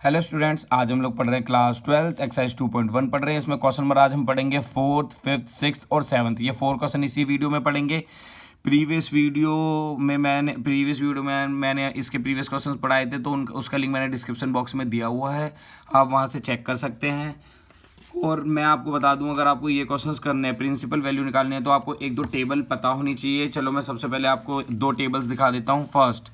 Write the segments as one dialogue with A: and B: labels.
A: Hello students, आज हम लोग पढ़ रहे हैं क्लास 12 एक्सरसाइज 2.1 पढ़ रहे हैं। इसमें क्वेश्चन नंबर आज हम पढ़ेंगे 4th, 5th, 6th और 7th। ये 4 क्वेश्चन इसी वीडियो में पढ़ेंगे। प्रीवियस वीडियो में मैंने इसके प्रीवियस क्वेश्चन पढ़ाए थे, तो उसका लिंक मैंने डिस्क्रिप्शन बॉक्स में दिया हुआ है, आप वहाँ से चेक कर सकते हैं। और मैं आपको बता दूं, अगर आपको ये क्वेश्चंस करने हैं, प्रिंसिपल वैल्यू निकालने हैं, तो आपको एक दो टेबल पता होनी चाहिए। चलो मैं सबसे पहले आपको दो टेबल्स दिखा देता हूँ। फर्स्ट,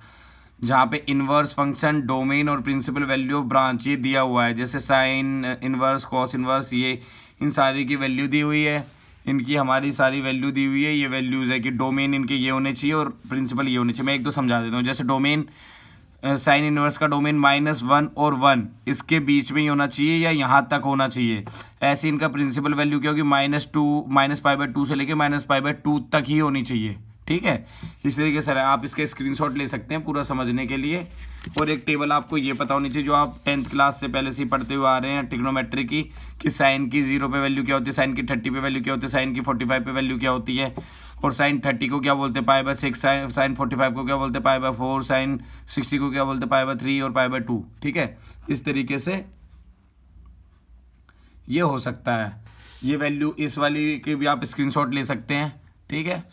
A: जहाँ पे इन्वर्स फंक्शन, डोमेन और प्रिंसिपल वैल्यू ऑफ ब्रांच ये दिया हुआ है, जैसे साइन इन्वर्स, कॉस इन्वर्स, ये इन सारी की वैल्यू दी हुई है, इनकी हमारी सारी वैल्यू दी हुई है। ये वैल्यूज़ है कि डोमेन इनके ये होने चाहिए और प्रिंसिपल ये होने चाहिए। मैं एक दो समझा देता हूँ। जैसे डोमेन, साइन इनवर्स का डोमेन -1 और 1 इसके बीच में ही होना चाहिए या यहाँ तक होना चाहिए। ऐसे इनका प्रिंसिपल वैल्यू क्या होगी, -π/2 से लेके -π/2 तक ही होनी चाहिए। ठीक है, इस तरीके से आप इसके स्क्रीनशॉट ले सकते हैं पूरा समझने के लिए। और एक टेबल आपको ये पता होनी चाहिए, जो आप 10th क्लास से पहले से ही पढ़ते हुए आ रहे हैं, ट्रिग्नोमेट्री की, कि साइन की 0 पे वैल्यू क्या होती है, साइन की 30 पे वैल्यू क्या होती है, साइन की 45 पे वैल्यू क्या होती है, और साइन 30 को क्या बोलते हैं, π/6, साइन 45 को क्या बोलते हैं, π/4, साइन 60 को क्या बोलते हैं, π/3 और π/2। ठीक है, इस तरीके से ये हो सकता है। ये वैल्यू इस वाली के भी आप स्क्रीनशॉट ले सकते हैं। ठीक है,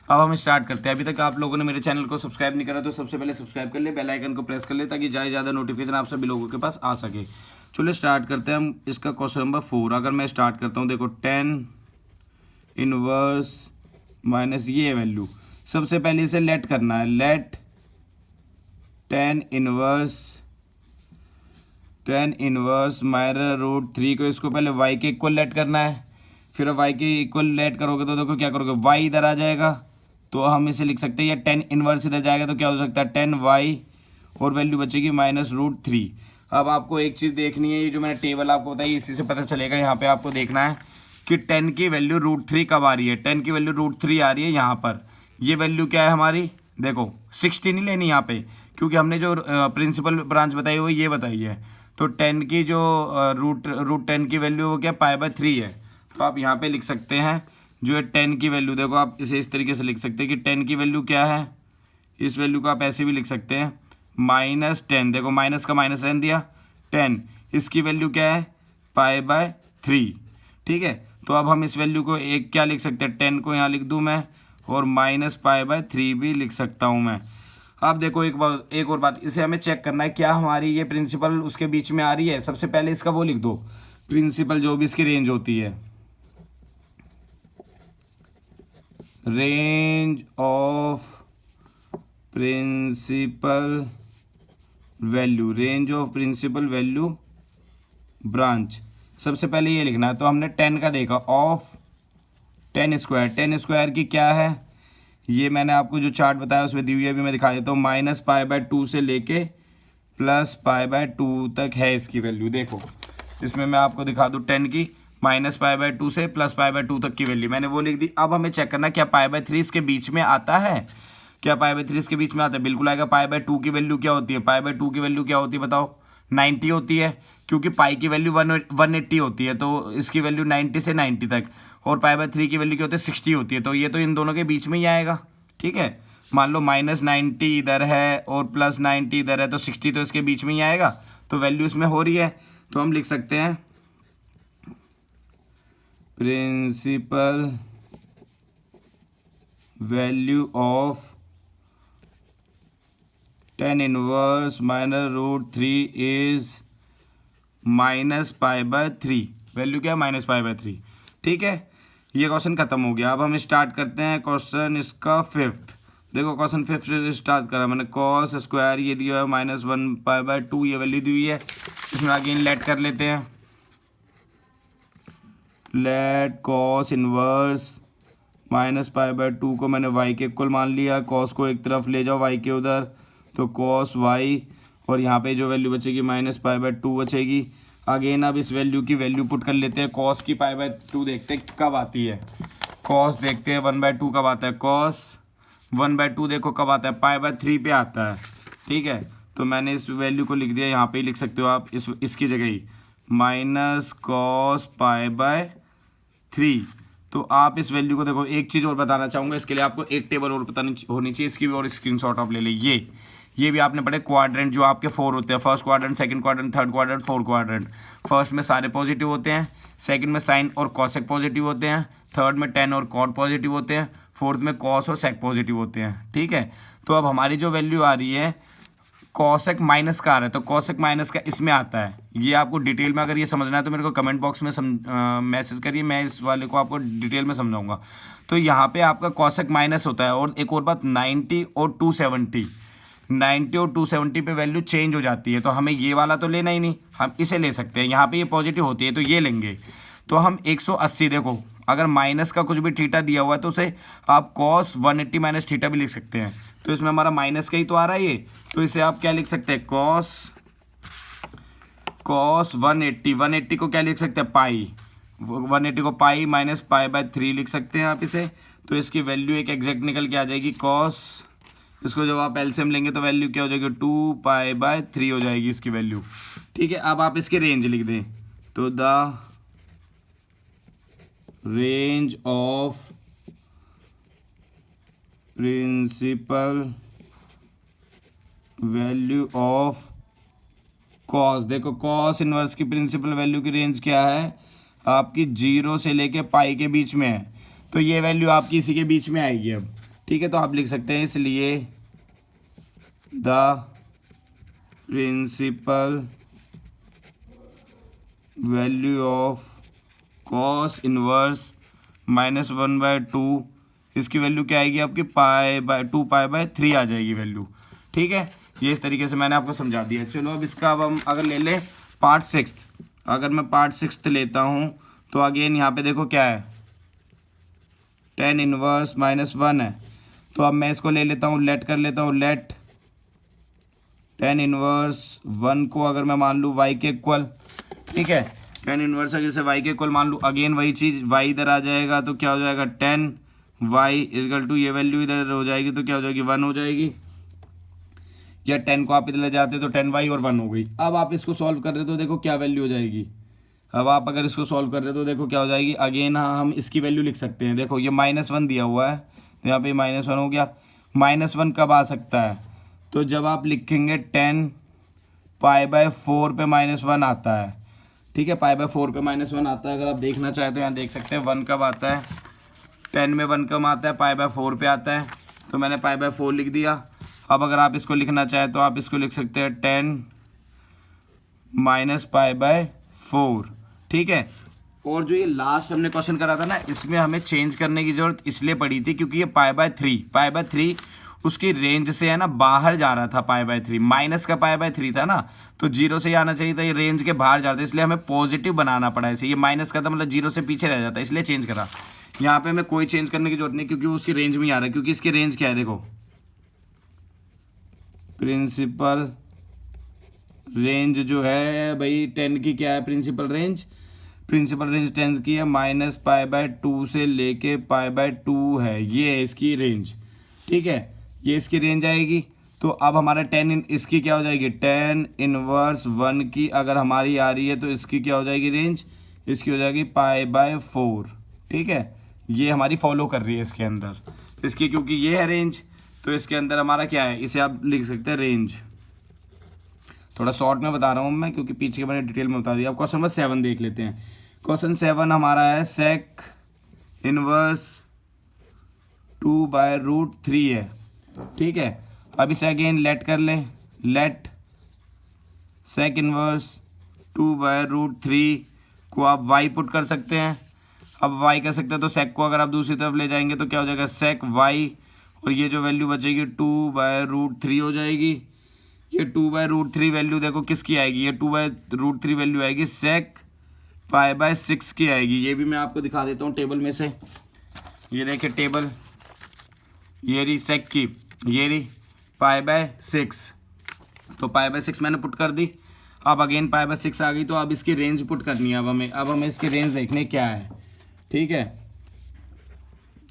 A: अब हम स्टार्ट करते हैं। अभी तक आप लोगों ने मेरे चैनल को सब्सक्राइब नहीं करा तो सबसे पहले सब्सक्राइब कर ले, बेल आइकन को प्रेस कर ले, ताकि ज़्यादा नोटिफिकेशन आप सभी लोगों के पास आ सके। चलो स्टार्ट करते हैं हम इसका क्वेश्चन नंबर 4। अगर मैं स्टार्ट करता हूँ, देखो 10 इनवर्स माइनस ये वैल्यू, सबसे पहले इसे लेट करना है। लेट 10 इनवर्स -√3 को इसको पहले y के इक्वल लेट करना है। फिर y के इक्वल लेट करोगे तो देखो क्या करोगे, y इधर आ जाएगा, तो हम इसे लिख सकते हैं, या 10 इनवर्स इधर जाएगा तो क्या हो सकता है, 10y और वैल्यू बचेगी -√3। अब आपको एक चीज़ देखनी है, ये जो मैंने टेबल आपको बताई इसी से पता चलेगा। यहाँ पे आपको देखना है कि 10 की वैल्यू √3 कब आ रही है। 10 की वैल्यू √3 आ रही है यहाँ पर। ये वैल्यू क्या है हमारी, देखो 60 नहीं लेनी यहाँ पे, क्योंकि हमने जो प्रिंसिपल ब्रांच बताई हुई ये बताई है। तो 10 की जो रूट 10 की वैल्यू वो क्या, π/3 है। तो आप यहाँ पे लिख सकते हैं जो है 10 की वैल्यू, देखो आप इसे इस तरीके से लिख सकते हैं कि 10 की वैल्यू क्या है, इस वैल्यू को आप ऐसे भी लिख सकते हैं, -10, देखो माइनस का माइनस रहने दिया, 10, इसकी वैल्यू क्या है, π/3। ठीक है, तो अब हम इस वैल्यू को एक क्या लिख सकते हैं, 10 को यहाँ लिख दूँ मैं, और -π/3 भी लिख सकता हूँ मैं। अब देखो एक और बात, इसे हमें चेक करना है क्या हमारी ये प्रिंसिपल उसके बीच में आ रही है। सबसे पहले इसका वो लिख दो, प्रिंसिपल जो भी इसकी रेंज होती है, range of principal value branch. सबसे पहले ये लिखना है, तो हमने 10 का देखा, ऑफ 10 स्क्वायर की क्या है, ये मैंने आपको जो चार्ट बताया उसमें दी हुई है, अभी मैं दिखा देता हूँ, -π/2 से लेके +π/2 तक है इसकी वैल्यू। देखो इसमें मैं आपको दिखा दूँ 10 की -π/2 से +π/2 तक की वैल्यू मैंने वो लिख दी। अब हमें चेक करना क्या π/3 इसके बीच में आता है, क्या π/3 इसके बीच में आता है, बिल्कुल आएगा। π/2 की वैल्यू क्या होती है, π/2 की वैल्यू क्या होती है बताओ, 90 होती है, क्योंकि पाई की वैल्यू 180 होती है, तो इसकी वैल्यू 90 से 90 तक, और π/3 की वैल्यू क्या होती है, 60 होती है, तो ये तो इन दोनों के बीच में ही आएगा। ठीक है, मान लो -90 इधर है और +90 इधर है, तो 60 तो इसके बीच में ही आएगा, तो वैल्यू इसमें हो रही है। तो हम लिख सकते हैं principal value of 10 inverse -√3 is -π/3। Value क्या है, -π/3। ठीक है, ये क्वेश्चन खत्म हो गया। अब हम स्टार्ट करते हैं क्वेश्चन इसका 5th। देखो क्वेश्चन 5th से स्टार्ट करा मैंने, कॉस स्क्वायर ये दिया है -1π/2, ये वैल्यू दी हुई है। इसमें अगेन लेट कर लेते हैं, लेट कॉस इनवर्स -π/2 को मैंने y के इक्वल मान लिया, कॉस को एक तरफ ले जाओ y के उधर, तो कॉस y, और यहाँ पे जो वैल्यू बचेगी -π/2 बचेगी। अगेन अब इस वैल्यू की वैल्यू पुट कर लेते हैं, कॉस की π/2 देखते हैं कब आती है, कॉस देखते हैं 1/2 कब आता है, कॉस 1/2 देखो कब आता है, π/3 पे आता है। ठीक है, तो मैंने इस वैल्यू को लिख दिया, यहाँ पे ही लिख सकते हो आप इसकी जगह ही -cos π/3। तो आप इस वैल्यू को देखो, एक चीज़ और बताना चाहूँगा, इसके लिए आपको एक टेबल और पता होनी चाहिए, इसकी भी और स्क्रीनशॉट आप ले लें। ये भी आपने पढ़े क्वाड्रेंट जो आपके 4 होते हैं, first quadrant, second quadrant, third quadrant, fourth quadrant. First में सारे पॉजिटिव होते हैं, सेकंड में साइन और कॉसेक पॉजिटिव होते हैं, थर्ड में टेन और कॉट पॉजिटिव होते हैं, फोर्थ में कॉस और सेक पॉजिटिव होते हैं। ठीक है, तो अब हमारी जो वैल्यू आ रही है कॉसेक माइनस का आ रहा है, तो कॉसेक माइनस का इसमें आता है। ये आपको डिटेल में अगर ये समझना है तो मेरे को कमेंट बॉक्स में मैसेज करिए, मैं इस वाले को आपको डिटेल में समझाऊंगा। तो यहाँ पे आपका कॉसेक माइनस होता है। और एक और बात, 90 और 270 पे वैल्यू चेंज हो जाती है, तो हमें ये वाला तो लेना ही नहीं, हम इसे ले सकते हैं। यहाँ पे ये पॉजिटिव होती है तो ये लेंगे। तो हम 180, देखो अगर माइनस का कुछ भी थीटा दिया हुआ है तो उसे आप कॉस 180 माइनस थीटा भी लिख सकते हैं। तो इसमें हमारा माइनस का ही तो आ रहा है ये, तो इसे आप क्या लिख सकते हैं, कॉस 180 को क्या लिख सकते हैं, पाई, 180 को पाई माइनस पाई बाय 3 लिख सकते हैं आप इसे। तो इसकी वैल्यू एक एग्जैक्ट निकल के आ जाएगी कॉस, इसको जब आप एलसीएम लेंगे तो वैल्यू क्या हो जाएगी, 2 पाई बाय 3 हो जाएगी इसकी वैल्यू। ठीक है, अब आप इसकी रेंज लिख दें, तो the range of principal value of cos, देखो कॉस इनवर्स की प्रिंसिपल वैल्यू की रेंज क्या है आपकी, 0 से लेके पाई के बीच में है, तो ये वैल्यू आपकी इसी के बीच में आएगी अब। ठीक है, तो आप लिख सकते हैं इसलिए the principal value of cos inverse -1/2, इसकी वैल्यू क्या आएगी आपकी, टू पाई बाय 3 आ जाएगी वैल्यू। ठीक है, ये इस तरीके से मैंने आपको समझा दिया। चलो अब इसका अब हम अगर ले लें पार्ट 6, अगर मैं पार्ट 6 लेता हूँ तो अगेन यहाँ पे देखो क्या है, tan इनवर्स -1 है। तो अब मैं इसको ले लेता हूँ, लेट कर लेता हूँ, लेट tan इनवर्स 1 को अगर मैं मान लूँ y के इक्वल। ठीक है, tan इनवर्स अगर से y के इक्वल मान लूँ, अगेन वही चीज़, y इधर आ जाएगा तो क्या हो जाएगा, tan y इक्वल टू ये वैल्यू इधर हो जाएगी तो क्या हो जाएगी, 1 हो जाएगी, या 10 को आप इधर ले जाते तो 10y और 1 हो गई। अब आप इसको सॉल्व कर रहे हो तो देखो क्या वैल्यू हो जाएगी। अब आप अगर इसको सॉल्व कर रहे हो तो देखो क्या हो जाएगी, अगेन हाँ हम इसकी वैल्यू लिख सकते हैं। देखो ये -1 दिया हुआ है तो यहाँ पे -1 हो गया। -1 कब आ सकता है, तो जब आप लिखेंगे 10 पाई बाय 4 पे -1 आता है। ठीक है, पाई बाय 4 पे -1 आता है। अगर आप देखना चाहें तो यहाँ देख सकते हैं 1 कब आता है, 10 में 1 कब आता है, पाई बाय 4 पे आता है, तो मैंने पाई बाय 4 लिख दिया। अब अगर आप इसको लिखना चाहें तो आप इसको लिख सकते हैं 10 माइनस पाई बाय 4। ठीक है, और जो ये लास्ट हमने क्वेश्चन करा था ना, इसमें हमें चेंज करने की जरूरत इसलिए पड़ी थी क्योंकि ये पाई बाय 3 उसकी रेंज से है ना बाहर जा रहा था। पाई बाय 3 माइनस का पाई बाय 3 था ना, तो 0 से ही आना चाहिए था, ये रेंज के बाहर जा रहा था, इसलिए हमें पॉजिटिव बनाना पड़ा इसे। ये माइनस का था मतलब 0 से पीछे रह जाता, इसलिए चेंज करा। यहाँ पे हमें कोई चेंज करने की जरूरत नहीं क्योंकि वो उसकी रेंज में ही आ रहा है, क्योंकि इसकी रेंज क्या है, देखो प्रिंसिपल रेंज जो है भाई 10 की क्या है, प्रिंसिपल रेंज 10 की है, -π/2 से लेके π/2 है, ये है इसकी रेंज। ठीक है, ये इसकी रेंज आएगी। तो अब हमारा 10 इसकी क्या हो जाएगी, tan इनवर्स 1 की अगर हमारी आ रही है तो इसकी क्या हो जाएगी रेंज, इसकी हो जाएगी π/4। ठीक है, ये हमारी फॉलो कर रही है इसके अंदर, इसकी क्योंकि ये है रेंज, तो इसके अंदर हमारा क्या है, इसे आप लिख सकते हैं रेंज। थोड़ा शॉर्ट में बता रहा हूँ मैं क्योंकि पीछे के मैंने डिटेल में बता दिया। अब क्वेश्चन नंबर 7 देख लेते हैं। क्वेश्चन 7 हमारा है सेक इनवर्स 2/√3 है। ठीक है, अब इसे अगेन लेट कर लें, लेट सेक इनवर्स 2/√3 को आप y पुट कर सकते हैं। अब y कर सकते हैं तो सेक को अगर आप दूसरी तरफ ले जाएंगे तो क्या हो जाएगा, सेक y, और ये जो वैल्यू बचेगी 2/√3 हो जाएगी। ये 2/√3 वैल्यू देखो किसकी आएगी, ये 2/√3 वैल्यू आएगी सेक π/6 की आएगी। ये भी मैं आपको दिखा देता हूँ टेबल में से। ये देखिए टेबल, ये रही सेक की, ये रही π/6, तो π/6 मैंने पुट कर दी। अब अगेन π/6 आ गई, तो अब इसकी रेंज पुट करनी है। अब हमें इसकी रेंज देखने क्या है। ठीक है,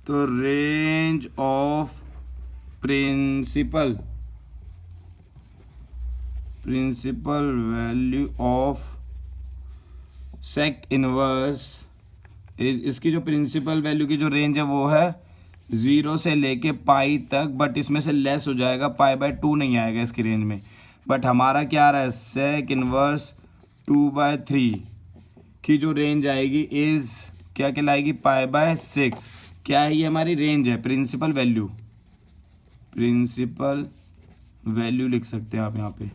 A: तो range of principal value of sec inverse, इसकी जो प्रिंसिपल वैल्यू की जो रेंज है वो है 0 से लेके पाई तक, बट इसमें से लेस हो जाएगा, पाई/2 नहीं आएगा इसकी रेंज में। बट हमारा क्या आ रहा है, सेक इनवर्स 2/3 की जो रेंज आएगी इज़ क्या कहलाएगी, पाई/6। क्या है ये, हमारी रेंज है, प्रिंसिपल वैल्यू, प्रिंसिपल वैल्यू लिख सकते हैं आप यहाँ पे।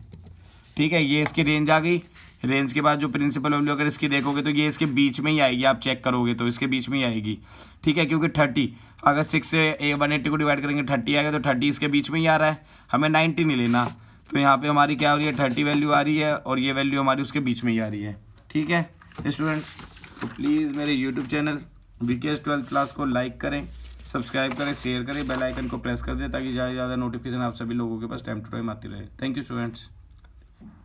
A: ठीक है, ये इसकी रेंज आ गई। रेंज के बाद जो प्रिंसिपल वैल्यू अगर इसकी देखोगे तो ये इसके बीच में ही आएगी, आप चेक करोगे तो इसके बीच में ही आएगी। ठीक है, क्योंकि 30 अगर 6 से 180 को डिवाइड करेंगे 30 आएगा, तो 30 इसके बीच में ही आ रहा है, हमें 90 नहीं लेना। तो यहाँ पे हमारी क्या हो रही है, 30 वैल्यू आ रही है और ये वैल्यू हमारी उसके बीच में ही आ रही है। ठीक है स्टूडेंट्स, तो प्लीज़ मेरे YouTube channel VKS 12th class को लाइक करें, सब्सक्राइब करें, शेयर करें, बेल आइकन को प्रेस कर दें ताकि ज़्यादा से ज़्यादा नोटिफिकेशन आप सभी लोगों के पास टाइम टू टाइम आती रहे। Thank you students.